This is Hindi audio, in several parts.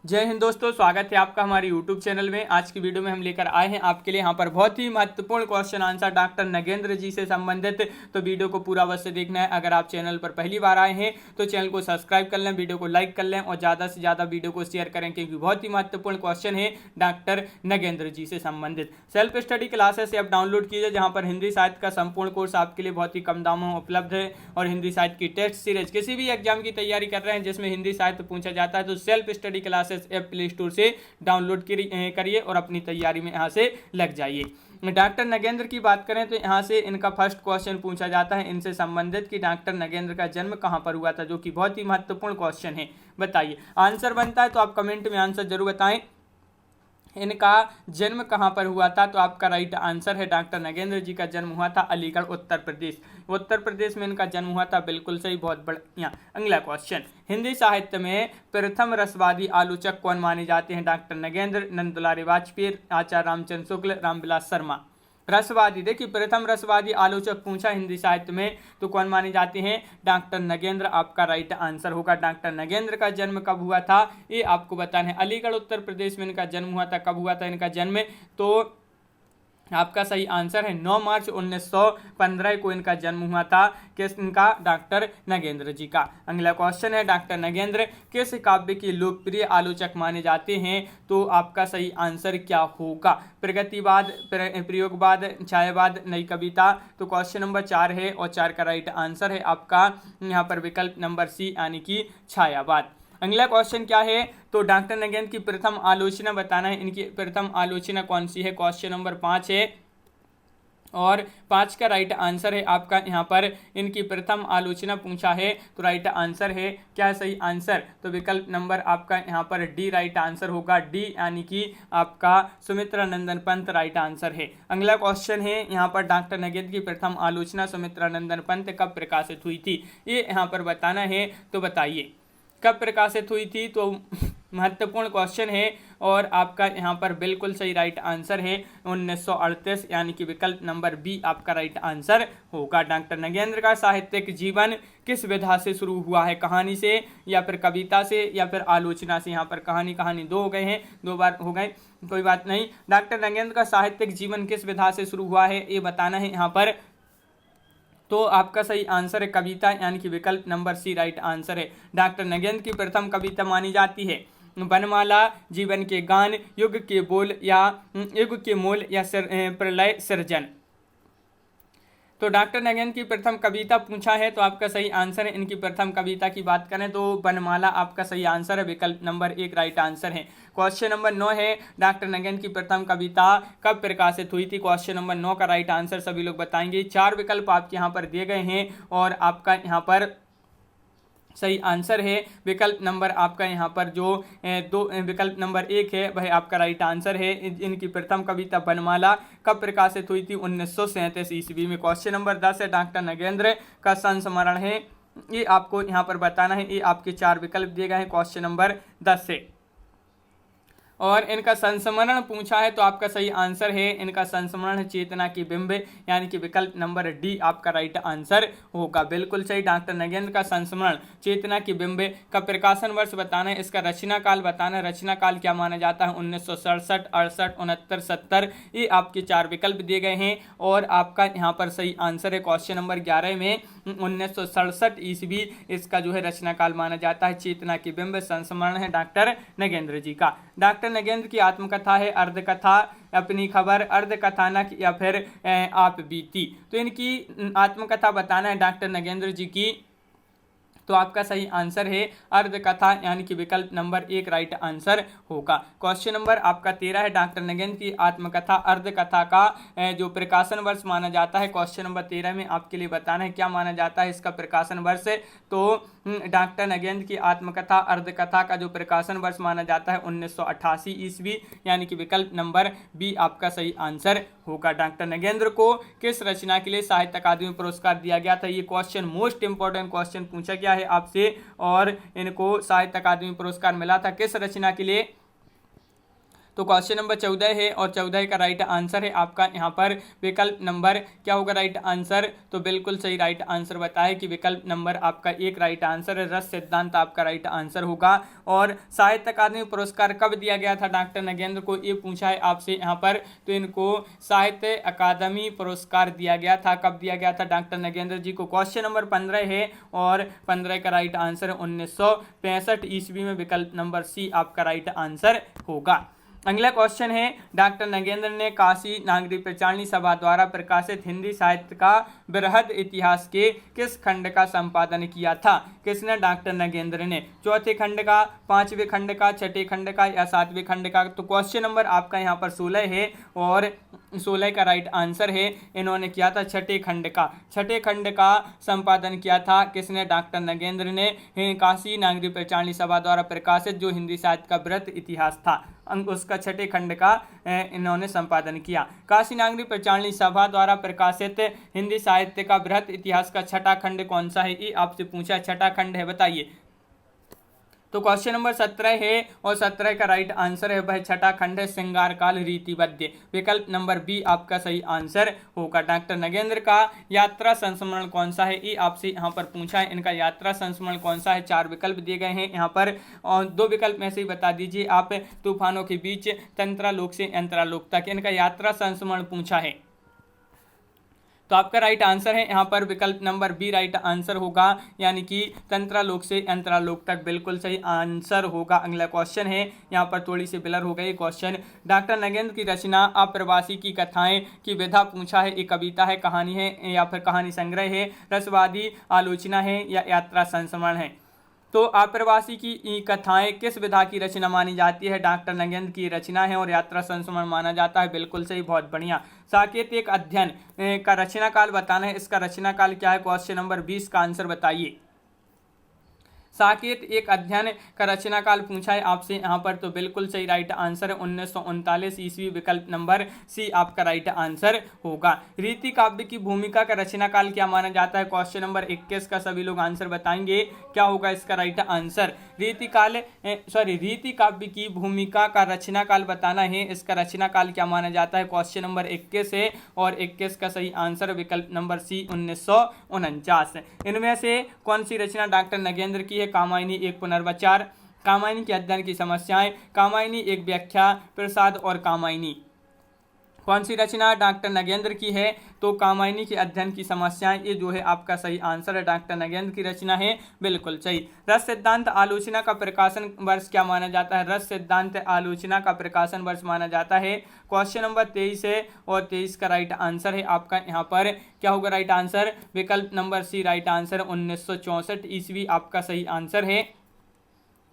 जय हिंद दोस्तों, स्वागत है आपका हमारे YouTube चैनल में। आज की वीडियो में हम लेकर आए हैं आपके लिए यहाँ पर बहुत ही महत्वपूर्ण क्वेश्चन आंसर डॉक्टर नगेंद्र जी से संबंधित। तो वीडियो को पूरा अवश्य देखना है। अगर आप चैनल पर पहली बार आए हैं तो चैनल को सब्सक्राइब कर लें, वीडियो को लाइक कर लें और ज़्यादा से ज़्यादा वीडियो को शेयर करें, क्योंकि बहुत ही महत्वपूर्ण क्वेश्चन है डॉक्टर नगेंद्र जी से संबंधित। सेल्फ स्टडी क्लासेस आप डाउनलोड कीजिए, जहाँ पर हिंदी साहित्य का संपूर्ण कोर्स आपके लिए बहुत ही कम दामों में उपलब्ध है। और हिंदी साहित्य की टेस्ट सीरीज, किसी भी एग्जाम की तैयारी कर रहे हैं जिसमें हिंदी साहित्य पूछा जाता है, तो self study classes app play store से डाउनलोड करिए और अपनी तैयारी में यहां से लग जाइए। डॉक्टर नगेंद्र की बात करें तो यहां से इनका फर्स्ट क्वेश्चन पूछा जाता है इनसे संबंधित कि डॉक्टर नगेंद्र का जन्म कहां पर हुआ था, जो कि बहुत ही महत्वपूर्ण क्वेश्चन है। बताइए, आंसर बनता है तो आप कमेंट में आंसर जरूर बताएं। इनका जन्म कहां पर हुआ था, तो आपका राइट आंसर है डॉक्टर नगेंद्र जी का जन्म हुआ था अलीगढ़ उत्तर प्रदेश। उत्तर प्रदेश में इनका जन्म हुआ था, बिल्कुल सही, बहुत बढ़िया। अगला क्वेश्चन, हिंदी साहित्य में प्रथम रसवादी आलोचक कौन माने जाते हैं? डॉक्टर नगेंद्र, नंदुलाल वाजपेयी, आचार्य रामचंद्र शुक्ल, रामविलास शर्मा। रसवादी, देखिए प्रथम रसवादी आलोचक पूछा हिंदी साहित्य में तो कौन माने जाते हैं? डॉक्टर नगेंद्र आपका राइट आंसर होगा। डॉक्टर नगेंद्र का जन्म कब हुआ था ये आपको बताना है। अलीगढ़ उत्तर प्रदेश में इनका जन्म हुआ था। कब हुआ था इनका जन्म? तो आपका सही आंसर है 9 मार्च 1915 को इनका जन्म हुआ था। किस इनका? डॉक्टर नगेंद्र जी का। अगला क्वेश्चन है, डॉक्टर नगेंद्र किस काव्य के लोकप्रिय आलोचक माने जाते हैं? तो आपका सही आंसर क्या होगा? प्रगतिवाद, प्रयोगवाद, छायावाद, नई कविता। तो क्वेश्चन नंबर 4 है और 4 का राइट आंसर है आपका यहाँ पर विकल्प नंबर सी, यानी कि छायावाद। अगला क्वेश्चन क्या है? तो डॉक्टर नगेंद्र की प्रथम आलोचना बताना है। इनकी प्रथम आलोचना कौन सी है? क्वेश्चन नंबर 5 है और 5 का राइट आंसर है आपका यहाँ पर इनकी प्रथम आलोचना पूछा है, तो राइट आंसर है क्या सही आंसर? तो विकल्प नंबर आपका यहाँ पर डी राइट आंसर होगा, डी, यानी कि आपका सुमित्रा नंदन पंत राइट आंसर है। अगला क्वेश्चन है यहाँ पर, डॉक्टर नगेंद्र की प्रथम आलोचना सुमित्रा नंदन पंत कब प्रकाशित हुई थी? ये यहाँ पर बताना है। तो बताइए कब प्रकाशित हुई थी? तो महत्वपूर्ण क्वेश्चन है और आपका यहाँ पर बिल्कुल सही राइट आंसर है 1938, यानी कि विकल्प नंबर बी आपका राइट आंसर होगा। डॉक्टर नगेंद्र का साहित्यिक जीवन किस विधा से शुरू हुआ है? कहानी से या फिर कविता से या फिर आलोचना से? यहाँ पर कहानी दो हो गए हैं, 2 बार हो गए, कोई बात नहीं। डॉक्टर नगेंद्र का साहित्यिक जीवन किस विधा से शुरू हुआ है ये बताना है यहाँ पर। तो आपका सही आंसर है कविता, यानी कि विकल्प नंबर सी राइट आंसर है। डॉक्टर नगेंद्र की प्रथम कविता मानी जाती है वनमाला, जीवन के गान, युग के मोल या प्रलय सृजन। तो डॉक्टर नगेंद्र की प्रथम कविता पूछा है, तो आपका सही आंसर है इनकी प्रथम कविता की बात करें तो वनमाला आपका सही आंसर है, विकल्प नंबर 1 राइट आंसर है। क्वेश्चन नंबर 9 है, डॉक्टर नगेंद्र की प्रथम कविता कब प्रकाशित हुई थी? क्वेश्चन नंबर 9 का राइट आंसर सभी लोग बताएंगे। 4 विकल्प आपके यहाँ पर दिए गए हैं और आपका यहाँ पर सही आंसर है विकल्प नंबर आपका यहाँ पर जो विकल्प नंबर 1 है वह आपका राइट आंसर है। इनकी प्रथम कविता वनमाला कब प्रकाशित हुई थी? 1937 ईस्वी में। क्वेश्चन नंबर 10 है, डॉक्टर नगेंद्र का संस्मरण है, ये आपको यहाँ पर बताना है। ये आपके 4 विकल्प दिए गए हैं क्वेश्चन नंबर 10 से। और इनका संस्मरण पूछा है, तो आपका सही आंसर है इनका संस्मरण चेतना की बिंब, यानी कि विकल्प नंबर डी आपका राइट आंसर होगा। बिल्कुल सही, डॉक्टर नगेंद्र का संस्मरण चेतना की बिंब का प्रकाशन वर्ष बताना है। इसका रचना काल बताना है। रचना काल क्या माना जाता है? 1967, 68, 69, 70। ये आपके 4 विकल्प दिए गए हैं और आपका यहाँ पर सही आंसर है क्वेश्चन नंबर 11 में 1967 ईस्वी इसका जो है रचना काल माना जाता है। चेतना की बिंब संस्मरण है डॉक्टर नगेंद्र जी का। डॉक्टर नगेंद्र की आत्मकथा है अर्धकथा, अपनी खबर, अर्धकथानक या फिर आप बीती। तो इनकी आत्मकथा बताना है डॉक्टर नगेंद्र जी की, तो आपका सही आंसर है अर्धकथा, यानी कि विकल्प नंबर 1 राइट आंसर होगा। क्वेश्चन नंबर आपका 13 है, डॉक्टर नगेंद्र की आत्मकथा अर्धकथा का जो प्रकाशन वर्ष माना जाता है। क्वेश्चन नंबर 13 में आपके लिए बताना है क्या माना जाता है इसका प्रकाशन वर्ष। तो डॉक्टर नगेंद्र की आत्मकथा अर्धकथा का जो प्रकाशन वर्ष माना जाता है 1988 ईस्वी, यानी कि विकल्प नंबर बी आपका सही आंसर होगा। डॉक्टर नगेंद्र को किस रचना के लिए साहित्य अकादमी पुरस्कार दिया गया था? ये क्वेश्चन मोस्ट इंपॉर्टेंट क्वेश्चन पूछा गया है आपसे और इनको साहित्य अकादमी पुरस्कार मिला था किस रचना के लिए? तो क्वेश्चन नंबर 14 है और 14 का राइट आंसर है आपका यहाँ पर विकल्प नंबर क्या होगा राइट आंसर। तो बिल्कुल सही राइट आंसर बताया कि विकल्प नंबर आपका एक राइट आंसर है, रस सिद्धांत आपका राइट आंसर होगा। और साहित्य अकादमी पुरस्कार कब दिया गया था डॉक्टर नगेंद्र को, ये पूछा है आपसे यहाँ पर। तो इनको साहित्य अकादमी पुरस्कार दिया गया था, कब दिया गया था डॉक्टर नगेंद्र जी को। क्वेश्चन नंबर 15 है और 15 का राइट आंसर 1965 ईस्वी में, विकल्प नंबर सी आपका राइट आंसर होगा। अगला क्वेश्चन है डॉक्टर नगेंद्र ने काशी नागरिक प्रचारणी सभा द्वारा प्रकाशित हिंदी साहित्य का बृहद इतिहास के किस खंड का संपादन किया था। किसने, डॉक्टर नगेंद्र ने। चौथे खंड का, पांचवें खंड का, छठे खंड का या सातवें खंड का। तो क्वेश्चन नंबर आपका यहाँ पर 16 है और 16 का राइट आंसर है। इन्होंने किया था छठे खंड का, छठे खंड का संपादन किया था किसने, डॉक्टर नगेंद्र ने। काशी नागरिक प्रचारणी सभा द्वारा प्रकाशित जो हिंदी साहित्य का बृहद इतिहास था उसका छठे खंड का इन्होंने संपादन किया। काशी नागरिक प्रचारणी सभा द्वारा प्रकाशित हिंदी साहित्य का बृहद इतिहास का छठा खंड कौन सा है, ये आपसे पूछा। छठा खंड है, बताइए। तो क्वेश्चन नंबर 17 है और 17 का राइट आंसर है वह छठा खंड है श्रृंगार काल रीतिवद्य, विकल्प नंबर बी आपका सही आंसर होगा। डॉक्टर नगेंद्र का यात्रा संस्मरण कौन सा है, ये आपसे यहाँ पर पूछा है। इनका यात्रा संस्मरण कौन सा है, 4 विकल्प दिए गए हैं यहाँ पर और 2 विकल्प में से ही बता दीजिए आप। तूफानों के बीच, तंत्रालोक से यंत्रालोक तक, इनका यात्रा संस्मरण पूछा है। तो आपका राइट आंसर है यहाँ पर विकल्प नंबर बी राइट आंसर होगा, यानी कि तंत्रालोक से यंत्रालोक तक, बिल्कुल सही आंसर होगा। अगला क्वेश्चन है, यहाँ पर थोड़ी सी ब्लर हो गई क्वेश्चन। डॉक्टर नगेंद्र की रचना अप्रवासी की कथाएं की विधा पूछा है, एक कविता है, कहानी है या फिर कहानी संग्रह है, रसवादी आलोचना है या यात्रा संस्मरण है। तो अप्रवासी की कथाएं किस विधा की रचना मानी जाती है, डॉक्टर नगेंद्र की रचना है और यात्रा संस्मरण माना जाता है, बिल्कुल सही, बहुत बढ़िया। साकेत एक अध्ययन का रचना काल बताना है, इसका रचना काल क्या है, क्वेश्चन नंबर 20 का आंसर बताइए। साकेत एक अध्ययन का रचना काल पूछा है आपसे यहाँ पर। तो बिल्कुल सही राइट आंसर है 1939 ईस्वी, विकल्प नंबर सी आपका राइट आंसर होगा। रीति काव्य की भूमिका का रचना काल क्या माना जाता है, क्वेश्चन नंबर 21 का सभी लोग आंसर बताएंगे, क्या होगा इसका राइट आंसर। रीति काव्य की भूमिका का रचना काल बताना है, इसका रचना काल क्या माना जाता है, क्वेश्चन नंबर 21 है और 21 का सही आंसर विकल्प नंबर सी 1949। इनमें से कौन सी रचना डॉक्टर नगेंद्र की है, कामायनी एक पुनर्विचार, कामायनी के अध्ययन की समस्याएं, कामायनी एक व्याख्या, प्रसाद और कामायनी। कौन सी रचना डॉक्टर नगेंद्र की है, तो कामायनी के अध्ययन की समस्याएं, ये जो है आपका सही आंसर है, डॉक्टर नगेंद्र की रचना है, बिल्कुल सही। रस सिद्धांत आलोचना का प्रकाशन वर्ष क्या माना जाता है, रस सिद्धांत आलोचना का प्रकाशन वर्ष माना जाता है, क्वेश्चन नंबर 23 है और 23 का राइट आंसर है आपका यहाँ पर, क्या होगा राइट आंसर, विकल्प नंबर सी राइट आंसर 1964 ईस्वी आपका सही आंसर है,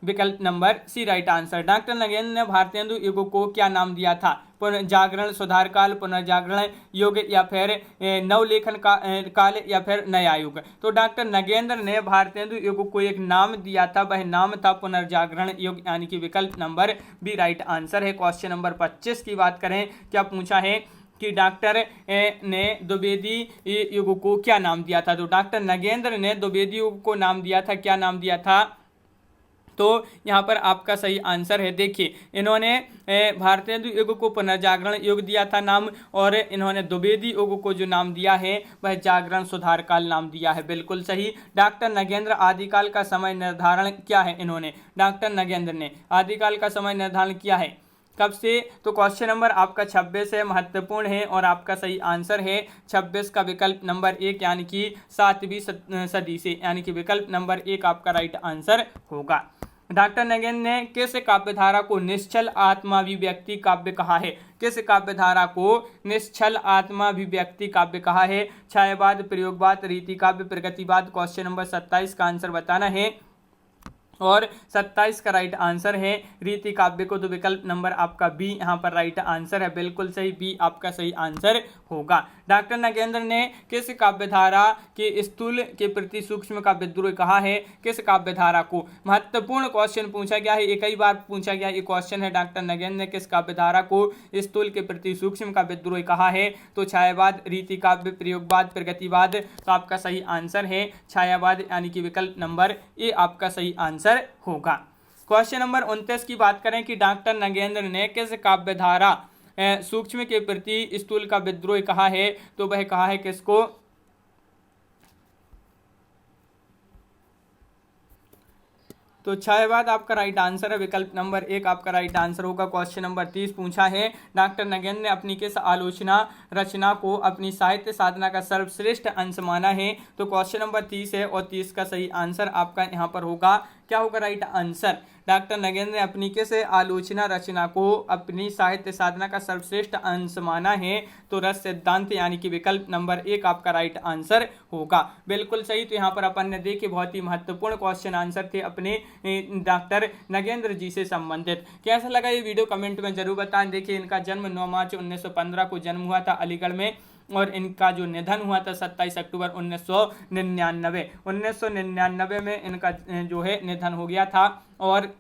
विकल्प नंबर C right answer. Doctor Nagendra ने भारतेंदु युग को क्या नाम दिया था, पुनर्जागरण, सुधार काल, पुनर्जागरण युग या फिर नवलेखन काल या फिर नया युग। तो डॉक्टर नगेंद्र ने भारतेंदु युग को एक नाम दिया था, वह नाम था पुनर्जागरण युग, यानी कि विकल्प नंबर बी राइट आंसर है। क्वेश्चन नंबर 25 की बात करें, क्या पूछा है कि डॉक्टर ने द्विवेदी युग को क्या नाम दिया था। तो डॉक्टर नगेंद्र ने द्विवेदी युग को नाम दिया था, क्या नाम दिया था, तो यहाँ पर आपका सही आंसर है। देखिए, इन्होंने भारतेंदु युग को पुनर्जागरण युग दिया था नाम, और इन्होंने द्विवेदी युग को जो नाम दिया है वह जागरण सुधार काल नाम दिया है, बिल्कुल सही। डॉक्टर नगेंद्र आदिकाल का समय निर्धारण क्या है, इन्होंने डॉक्टर नगेंद्र ने आदिकाल का समय निर्धारण किया है, कब से, तो क्वेश्चन नंबर आपका 26 है, महत्वपूर्ण है और आपका सही आंसर है 26 का विकल्प नंबर 1, यानी कि 7वीं सदी से, यानी कि विकल्प नंबर 1 आपका राइट आंसर होगा। डॉक्टर नगेंद्र ने किस काव्यधारा को निश्चल आत्माभिव्यक्ति काव्य कहा है, किस काव्यधारा को निश्चल आत्माभिव्यक्ति काव्य कहा है, छायावाद, प्रयोगवाद, रीति काव्य, प्रगतिवाद। क्वेश्चन नंबर 27 का आंसर बताना है और 27 का राइट आंसर है रीति काव्य को, तो विकल्प नंबर आपका बी यहाँ पर राइट आंसर है, बिल्कुल सही, बी आपका सही आंसर होगा। डॉक्टर नगेंद्र ने किस काव्यधारा के स्थूल के प्रति सूक्ष्म का विद्रोह कहा है, किस काव्यधारा को, महत्वपूर्ण क्वेश्चन पूछा गया है, कई बार पूछा गया ये क्वेश्चन है। डॉक्टर नगेंद्र ने किस काव्यधारा को स्थूल के प्रति सूक्ष्म का विद्रोह कहा है, तो छायावाद, रीति काव्य, प्रयोगवाद, प्रगतिवाद। तो आपका सही आंसर है छायावाद, यानी कि विकल्प नंबर ए आपका सही आंसर होगा। क्वेश्चन नंबर 29 की बात करें कि डॉक्टर नगेंद्र ने किस काव्यधारा सूक्ष्म के प्रति स्थूल का विद्रोह कहा है, तो वह कहा है किसको? तो 6 बाद आपका राइट आंसर है विकल्प नंबर 1 आपका राइट आंसर होगा। क्वेश्चन नंबर 30 पूछा है डॉक्टर नगेंद्र ने अपनी किस आलोचना रचना को अपनी साहित्य साधना का सर्वश्रेष्ठ अंश माना है, तो क्वेश्चन नंबर 30 है और 30 का सही आंसर आपका यहाँ पर होगा, क्या होगा राइट आंसर? डॉक्टर नगेंद्र ने अपनी किस आलोचना रचना को अपनी साहित्य साधना का सर्वश्रेष्ठ अंश माना है, तो रस सिद्धांत यानी कि विकल्प नंबर 1 आपका राइट आंसर होगा। बिल्कुल सही। तो यहाँ पर अपन ने देखे बहुत ही महत्वपूर्ण क्वेश्चन आंसर थे अपने डॉक्टर नगेंद्र जी से संबंधित। कैसा लगा ये वीडियो कमेंट में जरूर बताएं। देखिए इनका जन्म 9 मार्च 1915 को जन्म हुआ था अलीगढ़ में और इनका जो निधन हुआ था 27 अक्टूबर 1999 में इनका जो है निधन हो गया था। और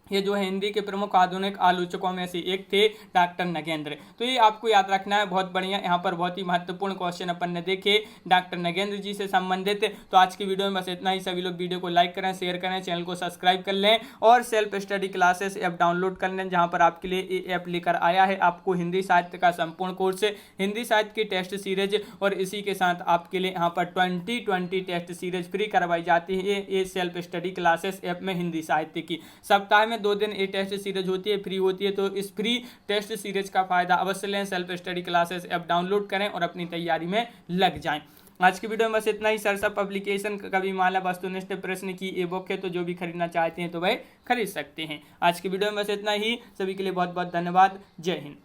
ये जो है हिंदी के प्रमुख आधुनिक आलोचकों में से एक थे डॉक्टर नगेंद्र। तो ये आपको याद रखना है, बहुत बढ़िया। यहाँ पर बहुत ही महत्वपूर्ण क्वेश्चन अपन ने देखे डॉक्टर नगेंद्र जी से संबंधित। तो आज की वीडियो में बस इतना ही। सभी लोग वीडियो को लाइक करें, शेयर करें, चैनल को सब्सक्राइब कर लें और self study classes app download कर लें, जहाँ पर आपके लिए ये ऐप लेकर आया है आपको हिंदी साहित्य का संपूर्ण कोर्स, हिंदी साहित्य की टेस्ट सीरीज और इसी के साथ आपके लिए यहाँ पर 2020 टेस्ट सीरीज फ्री करवाई जाती है ये सेल्फ स्टडी क्लासेस ऐप में हिंदी साहित्य की। सप्ताह में 2 दिन ये टेस्ट सीरीज होती है, फ्री होती है। तो इस फ्री टेस्ट सीरीज का फायदा अवश्य लें, self study classes app download करें और अपनी तैयारी में लग जाएं। आज की वीडियो में बस इतना ही। सरसा पब्लिकेशन कविमाला वस्तुनिष्ठ प्रश्न की ये बुक है, तो जो भी खरीदना चाहते हैं तो वह खरीद सकते हैं। आज की वीडियो में बस इतना ही। सभी के लिए बहुत बहुत धन्यवाद। जय हिंद।